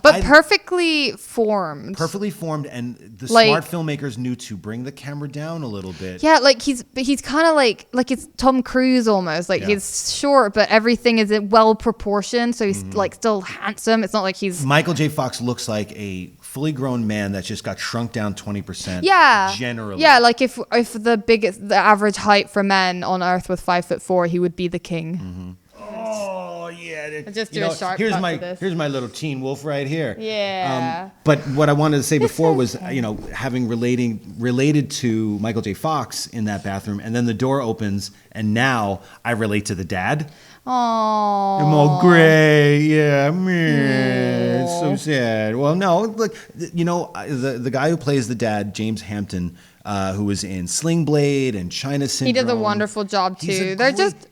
C: but perfectly formed.
B: Perfectly formed, and the smart filmmakers knew to bring the camera down a little bit.
C: Yeah, like he's kind of like it's Tom Cruise almost. Like he's short, but everything is well proportioned, so he's like still handsome. It's not like he's.
B: Michael J. Fox looks like a fully grown man that's just got shrunk down 20%.
C: Yeah,
B: generally.
C: Yeah, like if the average height for men on Earth was 5'4", he would be the king.
B: Oh yeah.
C: Just do a sharp
B: here's
C: cut
B: my
C: to this.
B: here's my little teen wolf right here.
C: Yeah.
B: But what I wanted to say before was, having related to Michael J. Fox in that bathroom, and then the door opens, and now I relate to the dad.
C: Oh.
B: I'm all gray, yeah, man, it's so sad. Well, no, look, the guy who plays the dad, James Hampton, who was in Sling Blade and China Syndrome.
C: He does a wonderful job too.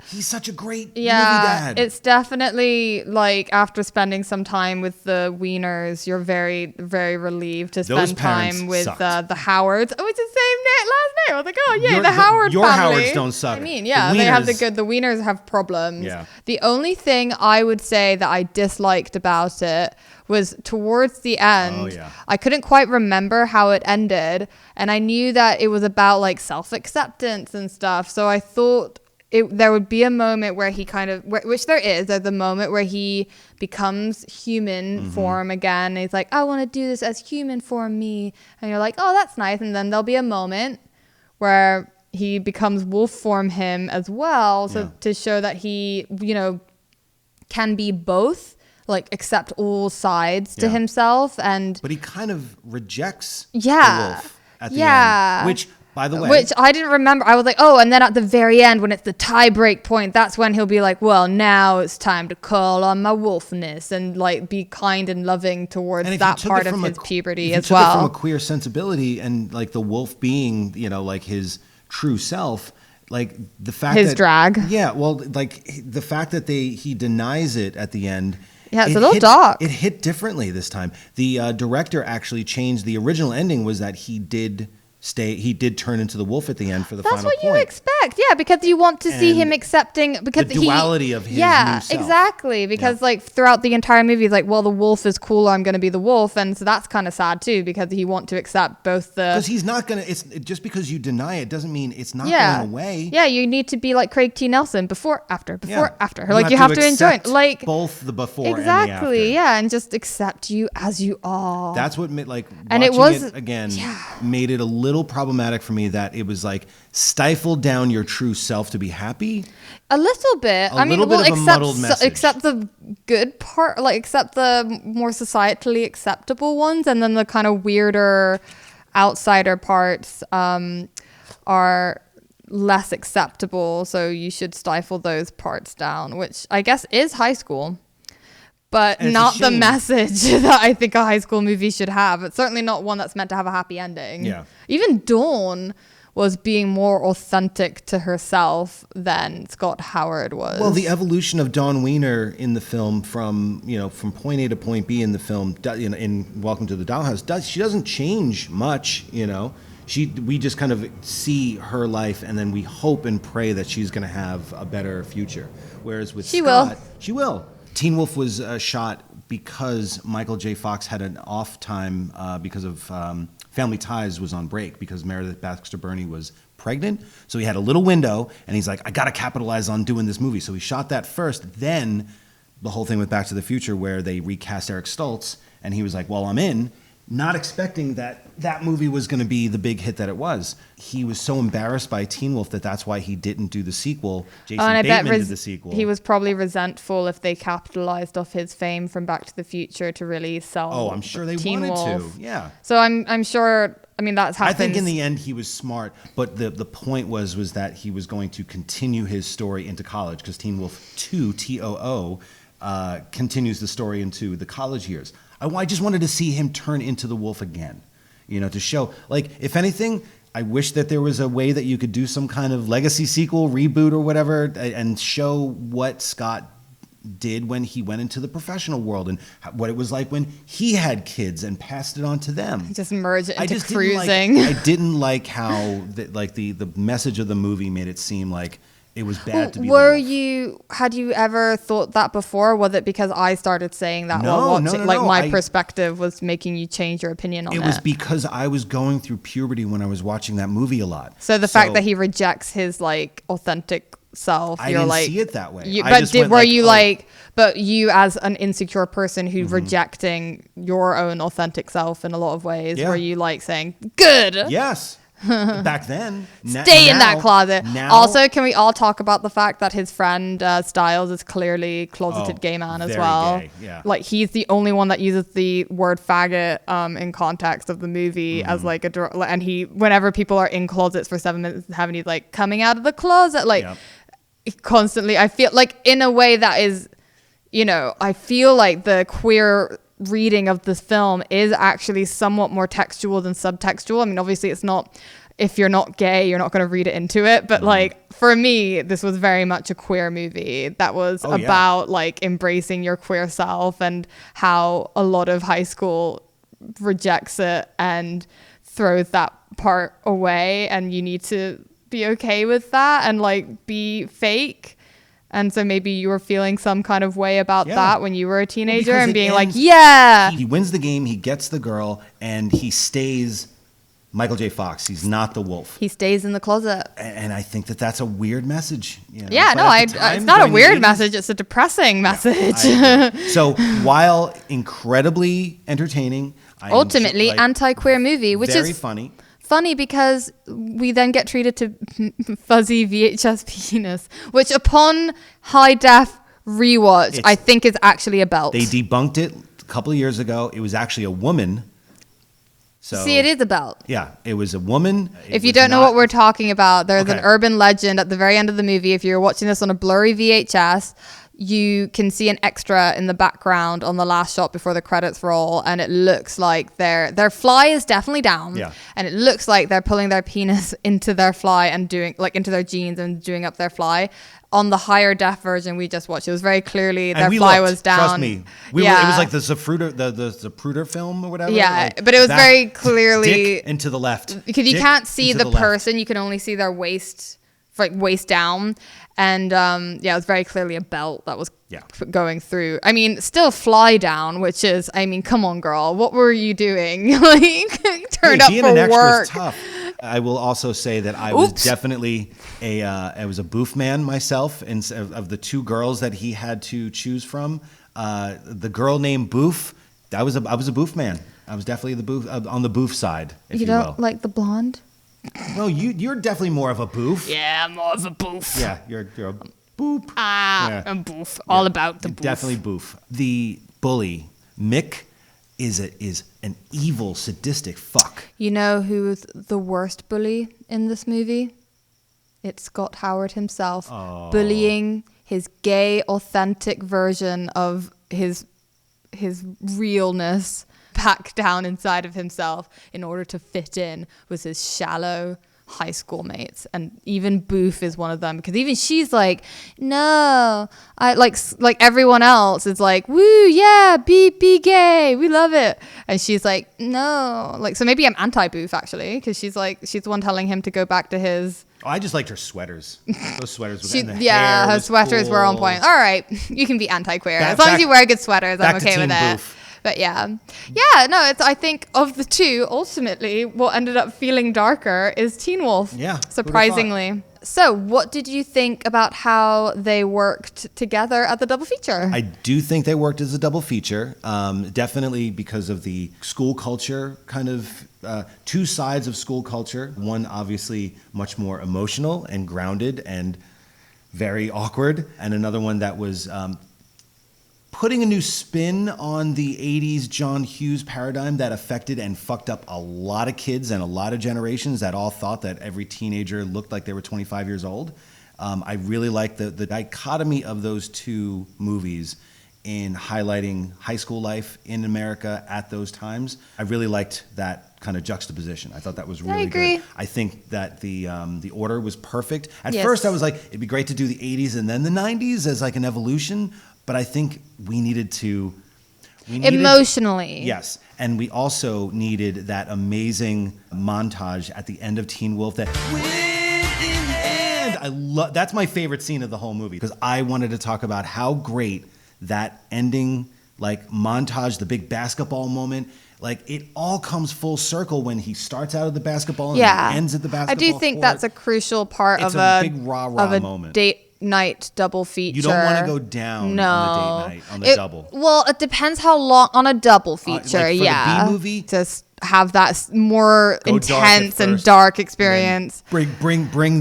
B: He's such a great movie
C: yeah.
B: dad.
C: It's definitely like after spending some time with the Wieners, you're very, very relieved to spend time with the Howards. Oh, it's the same last name. I was like, oh yeah, the Howard
B: your
C: family.
B: Howards don't suck.
C: I mean, yeah, they have the good. The Wieners have problems.
B: Yeah.
C: The only thing I would say that I disliked about it was towards the end.
B: Oh, yeah.
C: I couldn't quite remember how it ended, and I knew that it was about like self-acceptance and stuff. So I thought there would be a moment where he which there is, there's a moment where he becomes human form again. And he's like, I want to do this as human form me. And you're like, oh, that's nice. And then there'll be a moment where he becomes wolf form him as well. So to show that he, can be both. Like accept all sides to himself, but
B: he kind of rejects the
C: wolf
B: at the end, which, by the way,
C: which I didn't remember. I was like, oh, and then at the very end, when it's the tie break point, that's when he'll be like, well, now it's time to call on my wolfness and like be kind and loving towards that part of his puberty as well.
B: From a queer sensibility and like the wolf being, like his true self. Like the fact
C: his drag.
B: Yeah, well, like the fact that he denies it at the end.
C: Yeah, it's a little dark.
B: It hit differently this time. The director actually changed. The original ending was that he did turn into the wolf at the end for the final point.
C: That's what you expect. Yeah, because you want to see him accepting because
B: the duality of his new self.
C: Exactly. Because like throughout the entire movie, he's like, well, the wolf is cool. I'm going to be the wolf, and so that's kind of sad too because he wants to accept both the.
B: Because he's not going to. It's just because you deny it doesn't mean it's not going away.
C: Yeah, you need to be like Craig T. Nelson before, after. Like you have to enjoy it. Like
B: both the before
C: and the after. And just accept you as you are.
B: That's what like
C: and
B: watching it again made it a little problematic for me that it was like stifle down your true self to be happy.
C: A little bit.
B: A little bit of a muddled message.
C: Except the good part, like except the more societally acceptable ones, and then the kind of weirder outsider parts are less acceptable. So you should stifle those parts down, which I guess is high school. But not the message that I think a high school movie should have. It's certainly not one that's meant to have a happy ending.
B: Yeah.
C: Even Dawn was being more authentic to herself than Scott Howard was.
B: Well, the evolution of Dawn Wiener in the film from point A to point B in the film, in Welcome to the Dollhouse, she doesn't change much, we just kind of see her life and then we hope and pray that she's going to have a better future. Whereas with Scott, she will. Teen Wolf was shot because Michael J. Fox had an off time because of Family Ties was on break because Meredith Baxter Birney was pregnant. So he had a little window and he's like, I got to capitalize on doing this movie. So he shot that first. Then the whole thing with Back to the Future where they recast Eric Stoltz and he was like, well, I'm in. Not expecting that movie was going to be the big hit that it was. He was so embarrassed by Teen Wolf that's why he didn't do the sequel. Jason Bateman did the sequel.
C: He was probably resentful if they capitalized off his fame from Back to the Future to really sell.
B: Oh, I'm sure they
C: Teen
B: wanted
C: Wolf.
B: to. Yeah.
C: So I'm sure. I mean, that's happens.
B: I think in the end he was smart, but the point was that he was going to continue his story into college because Teen Wolf 2 TOO continues the story into the college years. I just wanted to see him turn into the wolf again, to show, like, if anything, I wish that there was a way that you could do some kind of legacy sequel, reboot or whatever, and show what Scott did when he went into the professional world and what it was like when he had kids and passed it on to them.
C: Just merge it into cruising.
B: I didn't like how the message of the movie made it seem like it was bad to be
C: had you ever thought that before? Was it because I started saying that while watching? No. My perspective was making you change your opinion on it?
B: It was because I was going through puberty when I was watching that movie a lot.
C: So the fact that he rejects his authentic self,
B: I didn't see it that way.
C: But you as an insecure person who's rejecting your own authentic self in a lot of ways, were you saying, good?
B: Yes. Back then.
C: Stay in that closet.
B: Now,
C: Also, can we all talk about the fact that his friend Styles is clearly closeted gay man as well?
B: Gay, yeah.
C: Like he's the only one that uses the word faggot in context of the movie as like and he whenever people are in closets for 7 minutes having he's like coming out of the closet like constantly. I feel like in a way that is, I feel like the queer reading of this film is actually somewhat more textual than subtextual. I mean, obviously it's not, if you're not gay, you're not going to read it into it. But like for me, this was very much a queer movie that was about like embracing your queer self and how a lot of high school rejects it and throws that part away. And you need to be okay with that and like be fake. And so maybe you were feeling some kind of way about that when you were a teenager and being like,
B: he wins the game, he gets the girl, and he stays Michael J. Fox. He's not the wolf.
C: He stays in the closet.
B: And I think that that's a weird message.
C: It's not a weird message. It's a depressing message.
B: So while incredibly entertaining,
C: ultimately anti-queer movie, which
B: very
C: is
B: funny.
C: Funny because we then get treated to fuzzy VHS penis, which upon high def rewatch, I think is actually a belt.
B: They debunked it a couple of years ago. It was actually a woman. So,
C: see, it is a belt.
B: Yeah, it was a woman.
C: If you don't know what we're talking about, there's an urban legend at the very end of the movie. If you're watching this on a blurry VHS, you can see an extra in the background on the last shot before the credits roll, and it looks like their fly is definitely down, and it looks like they're pulling their penis into their fly and doing like into their jeans and doing up their fly. On the higher def version we just watched, it was very clearly their fly was down.
B: Trust me, it was like the Zapruder film or whatever.
C: Yeah,
B: like
C: but it was very clearly
B: dick into the left
C: because you can't see the person; you can only see their waist, like waist down. And it was very clearly a belt that was going through. I mean, still fly down, which is, I mean, come on, girl, what were you doing? Like, turned up for
B: an
C: work.
B: Is tough. I will also say that I was definitely I was a boof man myself, and of the two girls that he had to choose from, the girl named Boof, I was a boof man. I was definitely the boof on the boof side, if you will.
C: You don't like the blonde?
B: No, you're definitely more of a boof.
C: Yeah, more of a boof.
B: Yeah, you're a boop.
C: I'm boof. All about the boof.
B: Definitely boof. The bully, Mick, is an evil, sadistic fuck.
C: You know who's the worst bully in this movie? It's Scott Howard himself, bullying his gay, authentic version of his realness back down inside of himself in order to fit in with his shallow high school mates. And even Boof is one of them, because even she's like, no, I like everyone else is like, woo, yeah, be gay, we love it. And she's like, no, like, so maybe I'm anti-Boof actually, because she's the one telling him to go back to his.
B: Oh, I just liked her sweaters. Those sweaters were
C: her sweaters
B: cool.
C: were on point. All right, you can be anti-queer as long as you wear good sweaters. I'm okay with it.
B: Boof.
C: But no, I think of the two, ultimately, what ended up feeling darker is Teen Wolf.
B: Yeah.
C: Surprisingly. So, what did you think about how they worked together at the double feature?
B: I do think they worked as a double feature, definitely because of the school culture, kind of two sides of school culture. One obviously much more emotional and grounded and very awkward, and another one that was putting a new spin on the 80s John Hughes paradigm that affected and fucked up a lot of kids and a lot of generations that all thought that every teenager looked like they were 25 years old. I really like the dichotomy of those two movies in highlighting high school life in America at those times. I really liked that kind of juxtaposition. I thought that was really good. I think that the order was perfect. At first I was like, it'd be great to do the 80s and then the 90s as like an evolution. But I think we needed
C: emotionally.
B: Yes. And we also needed that amazing montage at the end of Teen Wolf that win in the end. That's my favorite scene of the whole movie, because I wanted to talk about how great that ending, like montage, the big basketball moment, like it all comes full circle when he starts out of the basketball and he ends at the basketball.
C: I do think that's a crucial part of
B: a big rah-rah moment.
C: Date night double feature.
B: You don't want to go down on the date night on the double.
C: Well, it depends how long on a double feature.
B: Like for the B movie,
C: just have that more intense and dark experience.
B: Bring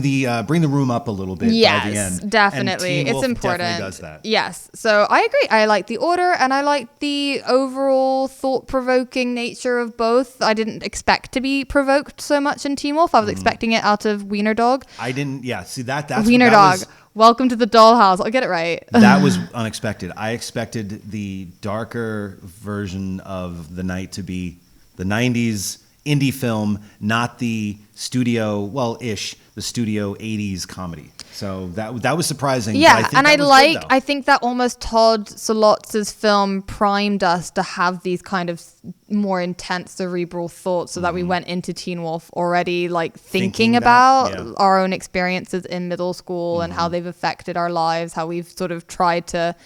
B: the room up a little bit by the end.
C: Definitely.
B: And Teen Wolf
C: it's important.
B: Definitely does that.
C: Yes. So I agree. I like the order and I like the overall thought-provoking nature of both. I didn't expect to be provoked so much in Teen Wolf. I was expecting it out of Wiener Dog.
B: I didn't. Yeah. See that's
C: Wiener Dog. Welcome to the Dollhouse. I'll get it right.
B: That was unexpected. I expected the darker version of The Night to be the 90s indie film, not the studio, the studio 80s comedy. So that was surprising.
C: Yeah, and I think that almost Todd Solondz's film primed us to have these kind of more intense cerebral thoughts so that we went into Teen Wolf already like thinking about our own experiences in middle school and how they've affected our lives, how we've sort of tried to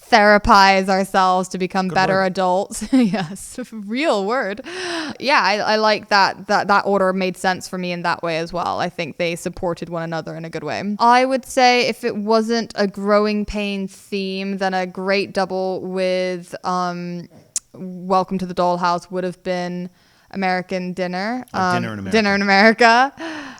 C: therapize ourselves to become better adults. Yes, real word. Yeah, I like that order made sense for me in that way as well. I think they supported one another in a good way. I would say if it wasn't a growing pain theme, then a great double with Welcome to the Dollhouse would have been American Dinner. Dinner in America.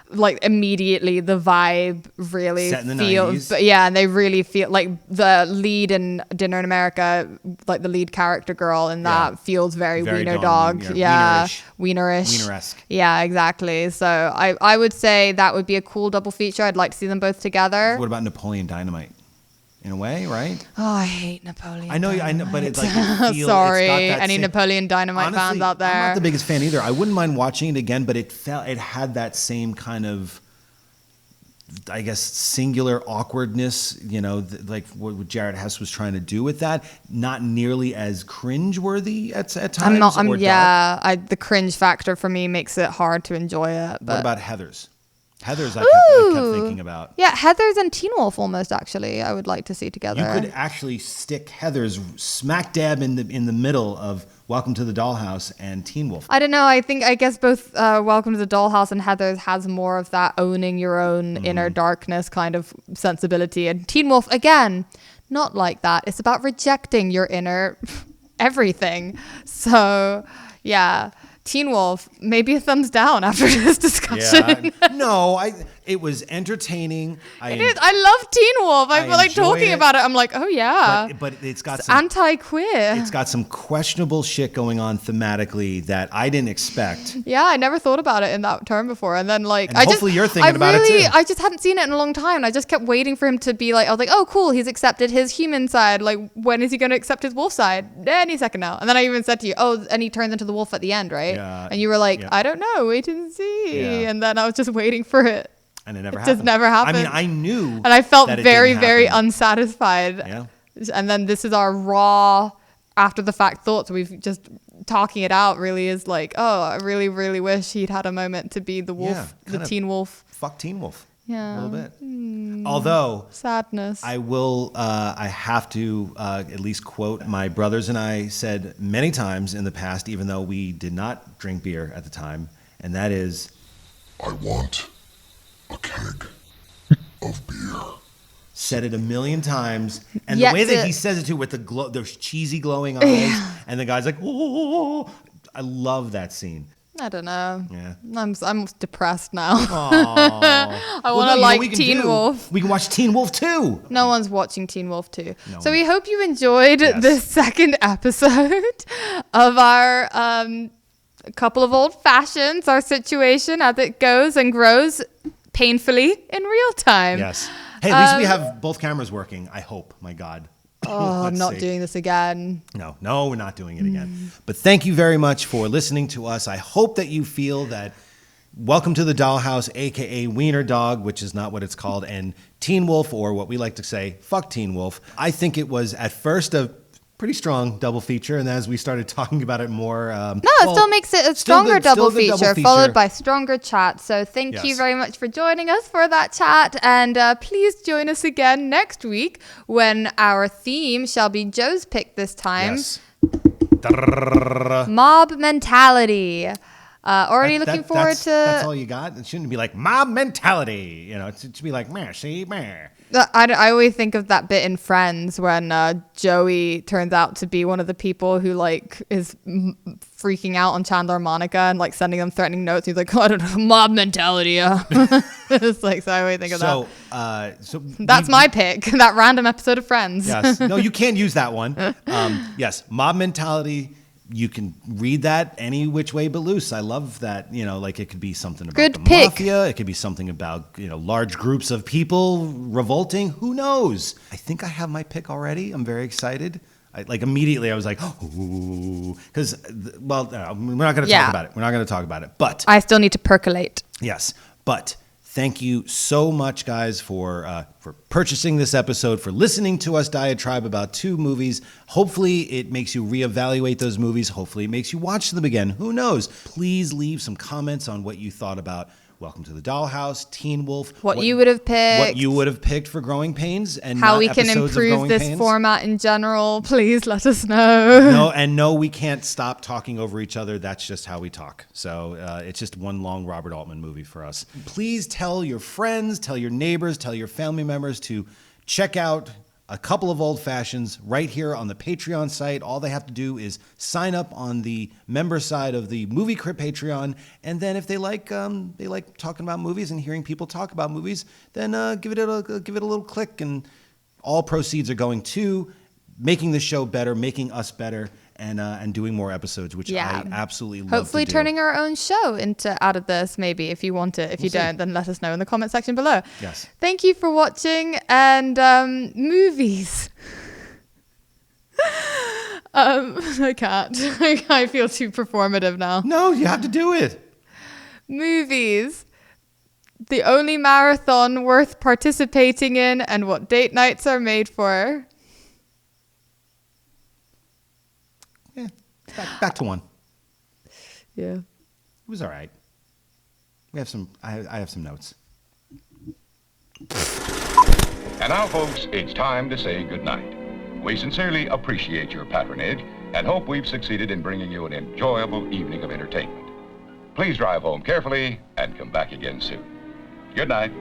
C: Like immediately the vibe really feels, and they really feel like the lead in Dinner in America, like the lead character girl in that feels very Wiener Dog. Wienerish. Yeah, exactly. So I would say that would be a cool double feature. I'd like to see them both together.
B: What about Napoleon Dynamite? In a way, right?
C: Oh, I hate Napoleon.
B: I know, but it's like
C: sorry, any Napoleon Dynamite fans out there.
B: I'm not the biggest fan either. I wouldn't mind watching it again, but it had that same kind of, I guess, singular awkwardness. Like what Jared Hess was trying to do with that. Not nearly as cringe-worthy at times.
C: The cringe factor for me makes it hard to enjoy it. But.
B: What about Heathers? I kept thinking about.
C: Yeah, Heathers and Teen Wolf almost actually I would like to see together.
B: You could actually stick Heathers smack dab in the middle of Welcome to the Dollhouse and Teen Wolf.
C: I don't know. I guess both Welcome to the Dollhouse and Heathers has more of that owning your own inner darkness kind of sensibility. And Teen Wolf, again, not like that. It's about rejecting your inner everything. So, yeah. Teen Wolf, maybe a thumbs down after this discussion.
B: It was entertaining.
C: I love Teen Wolf. I feel like talking about it. I'm like, oh yeah.
B: But it's got
C: some anti-queer.
B: It's got some questionable shit going on thematically that I didn't expect.
C: Yeah, I never thought about it in that term before. And then
B: hopefully you're thinking about it too.
C: I just hadn't seen it in a long time. And I just kept waiting for him to be like, I was like, oh cool, he's accepted his human side. Like, when is he going to accept his wolf side? Any second now. And then I even said to you, and he turns into the wolf at the end, right?
B: Yeah.
C: And you were like, I don't know, wait and see. Yeah. And then I was just waiting for it.
B: And it never
C: happened.
B: Just
C: never happened.
B: I mean, I knew.
C: And I felt very, very unsatisfied. Yeah. And then this is our raw, after the fact thoughts. We've just talking it out really is like, I really, really wish he'd had a moment to be the wolf, the Teen Wolf.
B: Fuck Teen Wolf.
C: Yeah.
B: A little bit. Although.
C: Sadness.
B: I will, I have to at least quote my brothers and I said many times in the past, even though we did not drink beer at the time, and that is.
D: I want a keg of beer.
B: Said it a million times, and the way that he says it too, with those cheesy glowing eyes, and the guy's like, "Oh!" I love that scene.
C: I don't know.
B: Yeah,
C: I'm depressed now. I want to Teen Wolf.
B: We can watch Teen Wolf 2.
C: No one's watching Teen Wolf 2. So we hope you enjoyed this second episode of our couple of old fashions, our situation as it goes and grows painfully in real time.
B: Yes. Hey, at least we have both cameras working. I hope. My God.
C: I'm not doing this again.
B: No, we're not doing it again. But thank you very much for listening to us. I hope that you feel that Welcome to the Dollhouse, a.k.a. Wiener Dog, which is not what it's called, and Teen Wolf, or what we like to say, fuck Teen Wolf. I think it was at first a pretty strong double feature, and as we started talking about it more...
C: it still makes it a stronger double feature, followed by stronger chat. So thank you very much for joining us for that chat, and please join us again next week when our theme shall be Joe's pick this time.
B: Yes.
C: Mob mentality. Already looking forward to...
B: That's all you got? It shouldn't be like mob mentality. You know, it should be like, meh, see, meh.
C: I always think of that bit in Friends when Joey turns out to be one of the people who like is freaking out on Chandler and Monica and like sending them threatening notes. He's like, I don't know, mob mentality. Yeah. It's like, so I always think of that. So that's my pick. That random episode of Friends.
B: Yes. No, you can't use that one. Yes, mob mentality. You can read that any which way but loose. I love that, you know, like it could be something about the mafia. It could be something about, you know, large groups of people revolting. Who knows? I think I have my pick already. I'm very excited. Immediately I was like, oh, because, we're not going to talk about it. We're not going to talk about it. But
C: I still need to percolate.
B: Yes. But thank you so much, guys, for purchasing this episode, for listening to us diatribe about 2 movies. Hopefully, it makes you reevaluate those movies. Hopefully, it makes you watch them again. Who knows? Please leave some comments on what you thought about Welcome to the Dollhouse, Teen Wolf.
C: What you would have picked.
B: What you would have picked for Growing Pains. And
C: how we can improve this format in general. Please let us know.
B: No, we can't stop talking over each other. That's just how we talk. So it's just one long Robert Altman movie for us. Please tell your friends, tell your neighbors, tell your family members to check out A Couple of Old Fashions right here on the Patreon site. All they have to do is sign up on the member side of the Movie Crypt Patreon, and then if they like talking about movies and hearing people talk about movies, then give it a little click, and all proceeds are going to making the show better, making us better, and doing more episodes, which I absolutely love.
C: Hopefully turning our own show out of this, maybe, if you want it. If you don't, then let us know in the comment section below.
B: Yes.
C: Thank you for watching, and movies. I can't. I feel too performative now.
B: No, you have to do it.
C: Movies. The only marathon worth participating in, and what date nights are made for.
B: Yeah, back to 1.
C: Yeah,
B: it was all right. We have some. I have some notes.
I: And now, folks, it's time to say goodnight. We sincerely appreciate your patronage and hope we've succeeded in bringing you an enjoyable evening of entertainment. Please drive home carefully and come back again soon. Good night.